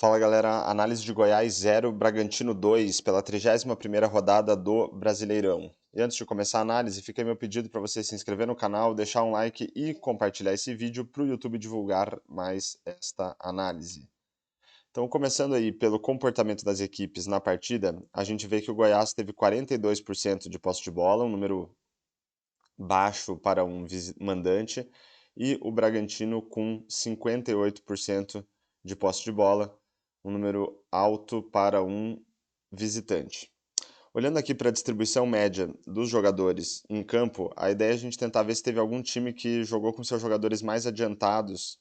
Fala galera, análise de Goiás 0, Bragantino 2, pela 31ª rodada do Brasileirão. E antes de começar a análise, fica aí meu pedido para você se inscrever no canal, deixar um like e compartilhar esse vídeo para o YouTube divulgar mais esta análise. Então, começando aí pelo comportamento das equipes na partida, a gente vê que o Goiás teve 42% de posse de bola, um número baixo para um mandante, e o Bragantino com 58% de posse de bola, um número alto para um visitante. Olhando aqui para a distribuição média dos jogadores em campo, a ideia é a gente tentar ver se teve algum time que jogou com seus jogadores mais adiantados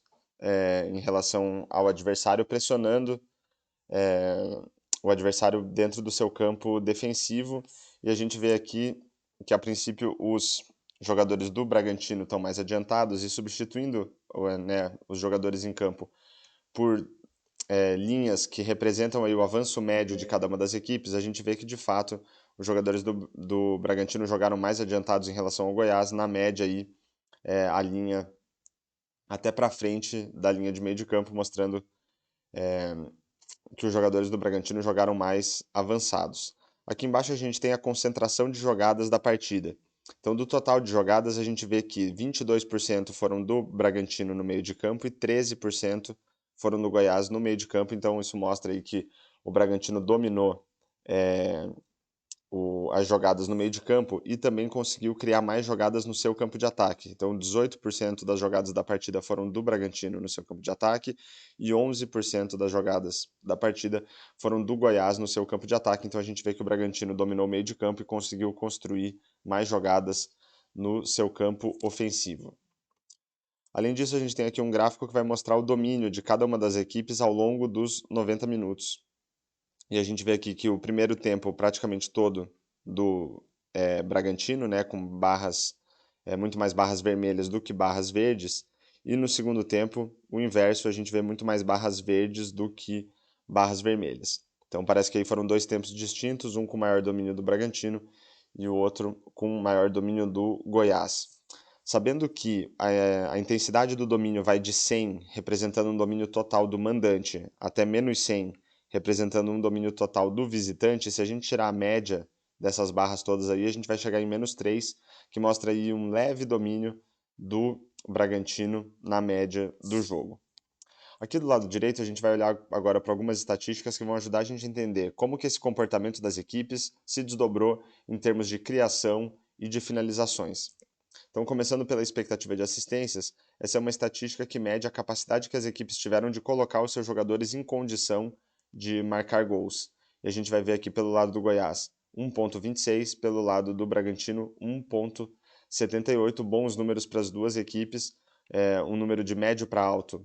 em relação ao adversário, pressionando o adversário dentro do seu campo defensivo. E a gente vê aqui que, a princípio, os jogadores do Bragantino estão mais adiantados e substituindo né, os jogadores em campo por linhas que representam aí o avanço médio de cada uma das equipes, a gente vê que, de fato, os jogadores do Bragantino jogaram mais adiantados em relação ao Goiás, na média aí, a linha até para frente da linha de meio de campo, mostrando que os jogadores do Bragantino jogaram mais avançados. Aqui embaixo a gente tem a concentração de jogadas da partida. Então, do total de jogadas, a gente vê que 22% foram do Bragantino no meio de campo e 13% foram do Goiás no meio de campo. Então, isso mostra aí que o Bragantino dominou as jogadas no meio de campo e também conseguiu criar mais jogadas no seu campo de ataque. Então, 18% das jogadas da partida foram do Bragantino no seu campo de ataque e 11% das jogadas da partida foram do Goiás no seu campo de ataque. Então, a gente vê que o Bragantino dominou o meio de campo e conseguiu construir mais jogadas no seu campo ofensivo. Além disso, a gente tem aqui um gráfico que vai mostrar o domínio de cada uma das equipes ao longo dos 90 minutos. E a gente vê aqui que o primeiro tempo praticamente todo do Bragantino, né, com barras, muito mais barras vermelhas do que barras verdes, e no segundo tempo, o inverso, a gente vê muito mais barras verdes do que barras vermelhas. Então parece que aí foram dois tempos distintos, um com maior domínio do Bragantino e o outro com maior domínio do Goiás. Sabendo que a intensidade do domínio vai de 100, representando um domínio total do mandante, até menos 100, representando um domínio total do visitante, se a gente tirar a média dessas barras todas aí, a gente vai chegar em menos 3, que mostra aí um leve domínio do Bragantino na média do jogo. Aqui do lado direito a gente vai olhar agora para algumas estatísticas que vão ajudar a gente a entender como que esse comportamento das equipes se desdobrou em termos de criação e de finalizações. Então, começando pela expectativa de assistências, essa é uma estatística que mede a capacidade que as equipes tiveram de colocar os seus jogadores em condição de marcar gols. E a gente vai ver aqui pelo lado do Goiás 1,26, pelo lado do Bragantino 1,78, bons números para as duas equipes, um número de médio para alto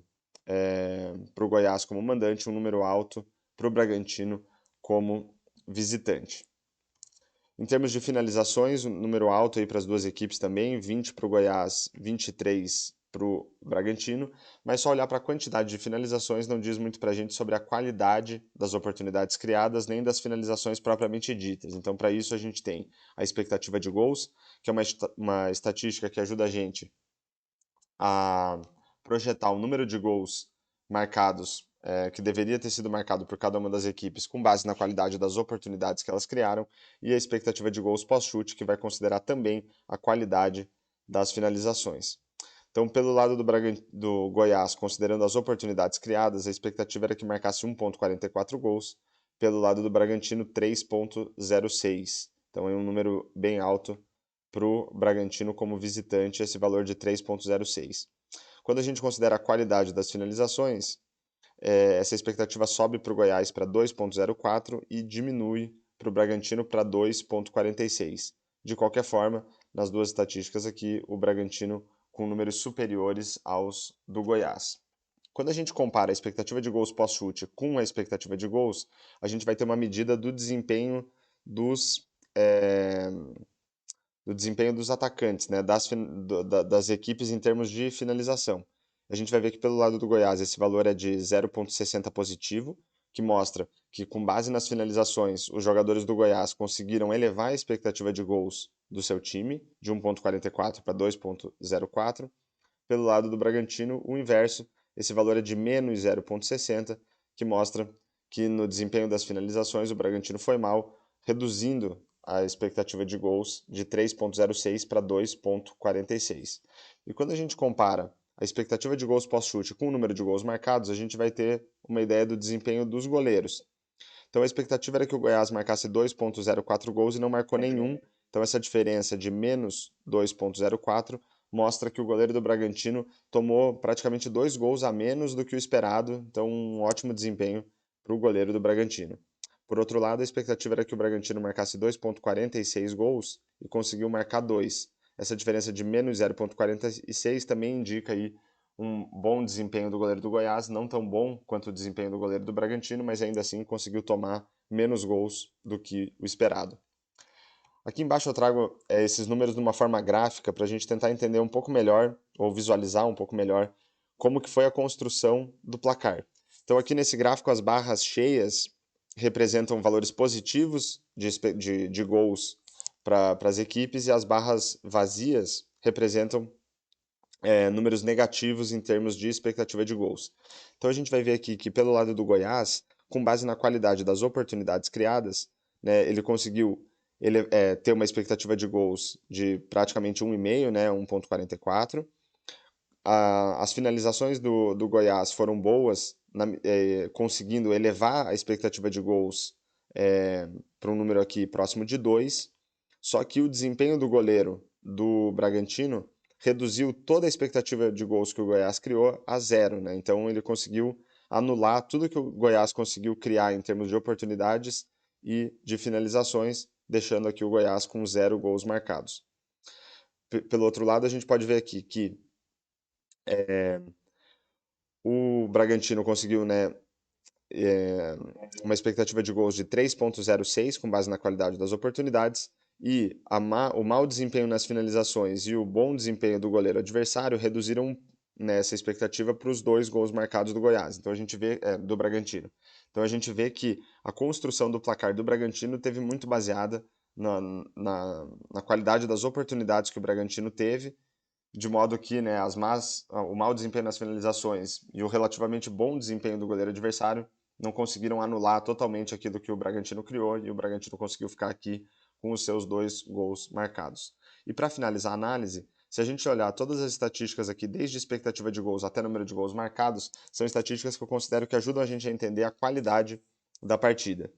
para o Goiás como mandante, um número alto para o Bragantino como visitante. Em termos de finalizações, um número alto aí para as duas equipes também, 20 para o Goiás, 23 para o Bragantino, mas só olhar para a quantidade de finalizações não diz muito para a gente sobre a qualidade das oportunidades criadas, nem das finalizações propriamente ditas. Então, para isso, a gente tem a expectativa de gols, que é uma estatística que ajuda a gente a projetar o número de gols marcados, que deveria ter sido marcado por cada uma das equipes, com base na qualidade das oportunidades que elas criaram, e a expectativa de gols pós-chute, que vai considerar também a qualidade das finalizações. Então, pelo lado do Goiás, considerando as oportunidades criadas, a expectativa era que marcasse 1,44 gols, pelo lado do Bragantino 3,06. Então é um número bem alto para o Bragantino como visitante, esse valor de 3,06. Quando a gente considera a qualidade das finalizações, essa expectativa sobe para o Goiás para 2,04 e diminui para o Bragantino para 2,46. De qualquer forma, nas duas estatísticas aqui, o Bragantino com números superiores aos do Goiás. Quando a gente compara a expectativa de gols pós-chute com a expectativa de gols, a gente vai ter uma medida do desempenho dos atacantes, né, das equipes em termos de finalização. A gente vai ver que pelo lado do Goiás esse valor é de 0,60 positivo, que mostra que com base nas finalizações os jogadores do Goiás conseguiram elevar a expectativa de gols do seu time, de 1,44 para 2,04. Pelo lado do Bragantino, o inverso, esse valor é de menos 0,60, que mostra que no desempenho das finalizações o Bragantino foi mal, reduzindo a expectativa de gols de 3,06 para 2,46. E quando a gente compara a expectativa de gols pós-chute com o número de gols marcados, a gente vai ter uma ideia do desempenho dos goleiros. Então a expectativa era que o Goiás marcasse 2,04 gols e não marcou nenhum. Então essa diferença de menos 2,04 mostra que o goleiro do Bragantino tomou praticamente 2 gols a menos do que o esperado. Então um ótimo desempenho para o goleiro do Bragantino. Por outro lado, a expectativa era que o Bragantino marcasse 2,46 gols e conseguiu marcar 2. Essa diferença de menos 0,46 também indica aí um bom desempenho do goleiro do Goiás, não tão bom quanto o desempenho do goleiro do Bragantino, mas ainda assim conseguiu tomar menos gols do que o esperado. Aqui embaixo eu trago esses números de uma forma gráfica para a gente tentar entender um pouco melhor, ou visualizar um pouco melhor, como que foi a construção do placar. Então aqui nesse gráfico as barras cheias representam valores positivos de gols para as equipes e as barras vazias representam números negativos em termos de expectativa de gols. Então a gente vai ver aqui que pelo lado do Goiás, com base na qualidade das oportunidades criadas, né, ele conseguiu ter uma expectativa de gols de praticamente 1,5, né, 1,44. As finalizações do Goiás foram boas, conseguindo elevar a expectativa de gols para um número aqui próximo de 2. Só que o desempenho do goleiro do Bragantino reduziu toda a expectativa de gols que o Goiás criou a 0, né? Então ele conseguiu anular tudo que o Goiás conseguiu criar em termos de oportunidades e de finalizações, deixando aqui o Goiás com 0 gols marcados. Pelo outro lado, a gente pode ver aqui que o Bragantino conseguiu, né, uma expectativa de gols de 3,06 com base na qualidade das oportunidades e o mau desempenho nas finalizações e o bom desempenho do goleiro adversário reduziram nessa expectativa para os 2 gols marcados do Goiás. Então a gente vê do Bragantino. Então a gente vê que a construção do placar do Bragantino teve muito baseada na qualidade das oportunidades que o Bragantino teve, de modo que, né, o mau desempenho nas finalizações e o relativamente bom desempenho do goleiro adversário não conseguiram anular totalmente aquilo que o Bragantino criou e o Bragantino conseguiu ficar aqui com os seus 2 gols marcados. E para finalizar a análise, se a gente olhar todas as estatísticas aqui, desde expectativa de gols até número de gols marcados, são estatísticas que eu considero que ajudam a gente a entender a qualidade da partida.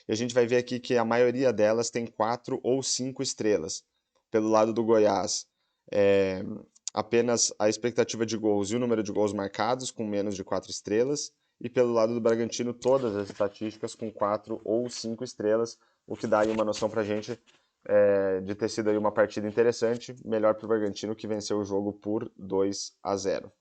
E a gente vai ver aqui que a maioria delas tem 4 ou 5 estrelas. Pelo lado do Goiás, é, apenas a expectativa de gols e o número de gols marcados com menos de 4 estrelas, e pelo lado do Bragantino todas as estatísticas com 4 ou 5 estrelas, o que dá aí uma noção pra gente de ter sido aí uma partida interessante, melhor para o Bragantino que venceu o jogo por 2-0.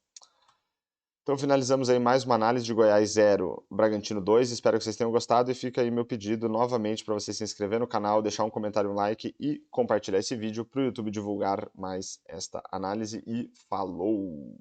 Então finalizamos aí mais uma análise de Goiás 0, Bragantino 2. Espero que vocês tenham gostado e fica aí meu pedido novamente para você se inscrever no canal, deixar um comentário, um like e compartilhar esse vídeo para o YouTube divulgar mais esta análise. E falou!